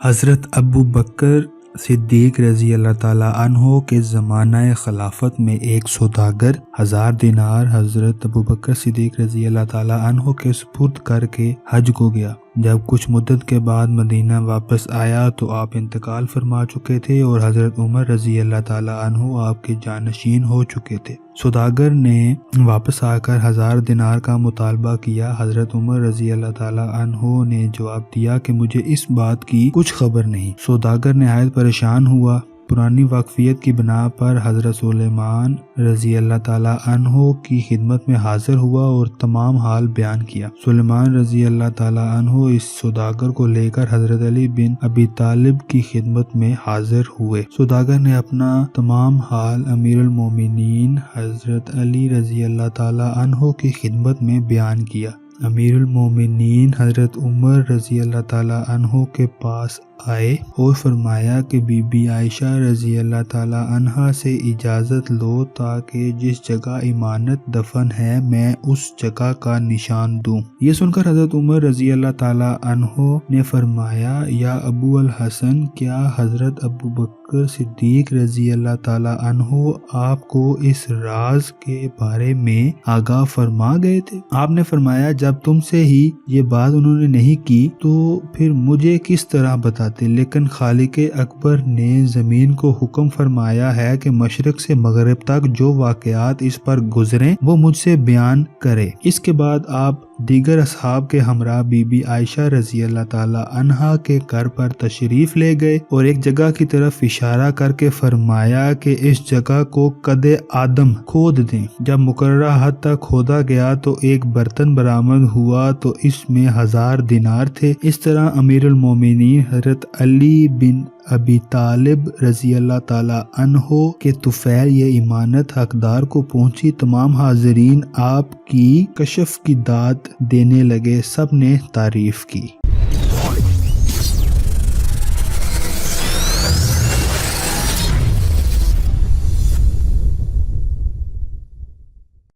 حضرت ابو بکر صدیق رضی اللہ تعالیٰ عنہ کے زمانہ خلافت میں ایک سوداگر 1000 دینار حضرت ابو بکر صدیق رضی اللہ تعالیٰ عنہ کے سپرد کر کے حج کو گیا۔ جب کچھ مدت کے بعد مدینہ واپس آیا تو آپ انتقال فرما چکے تھے اور حضرت عمر رضی اللہ تعالیٰ عنہ آپ کے جانشین ہو چکے تھے۔ سوداگر نے واپس آ کر 1000 دینار کا مطالبہ کیا۔ حضرت عمر رضی اللہ تعالیٰ عنہ نے جواب دیا کہ مجھے اس بات کی کچھ خبر نہیں۔ سوداگر نہایت پریشان ہوا۔ پرانی واقفیت کی بنا پر حضرت سلیمان رضی اللہ تعالیٰ عنہ کی خدمت میں حاضر ہوا اور تمام حال بیان کیا۔ سلیمان رضی اللہ تعالیٰ عنہ اس سوداگر کو لے کر حضرت علی بن ابی طالب کی خدمت میں حاضر ہوئے۔ سوداگر نے اپنا تمام حال امیر المومنین حضرت علی رضی اللہ تعالیٰ عنہ کی خدمت میں بیان کیا۔ امیر المومنین حضرت عمر رضی اللہ تعالیٰ عنہ کے پاس آئے اور فرمایا کہ بی بی عائشہ رضی اللہ تعالیٰ عنہا سے اجازت لو تاکہ جس جگہ امانت دفن ہے میں اس جگہ کا نشان دوں۔ یہ سن کر حضرت عمر رضی اللہ تعالیٰ عنہ نے فرمایا یا ابو الحسن، کیا حضرت ابو بکر صدیق رضی اللہ تعالیٰ عنہ آپ کو اس راز کے بارے میں آگاہ فرما گئے تھے؟ آپ نے فرمایا جب تم سے ہی یہ بات انہوں نے نہیں کی تو پھر مجھے کس طرح بتاتے، لیکن خالق اکبر نے زمین کو حکم فرمایا ہے کہ مشرق سے مغرب تک جو واقعات اس پر گزریں وہ مجھ سے بیان کرے۔ اس کے بعد آپ دیگر اصحاب کے ہمراہ بی بی عائشہ رضی اللہ تعالی عنہا کے گھر پر تشریف لے گئے اور ایک جگہ کی طرف اشارہ کر کے فرمایا کہ اس جگہ کو قد آدم کھود دیں۔ جب مقررہ حد تک کھودا گیا تو ایک برتن برآمد ہوا تو اس میں 1000 دینار تھے۔ اس طرح امیر المومنین حضرت علی بن ابی طالب رضی اللہ تعالی عنہ کے طفیل یہ امانت حقدار کو پہنچی۔ تمام حاضرین آپ کی کشف کی داد دینے لگے، سب نے تعریف کی۔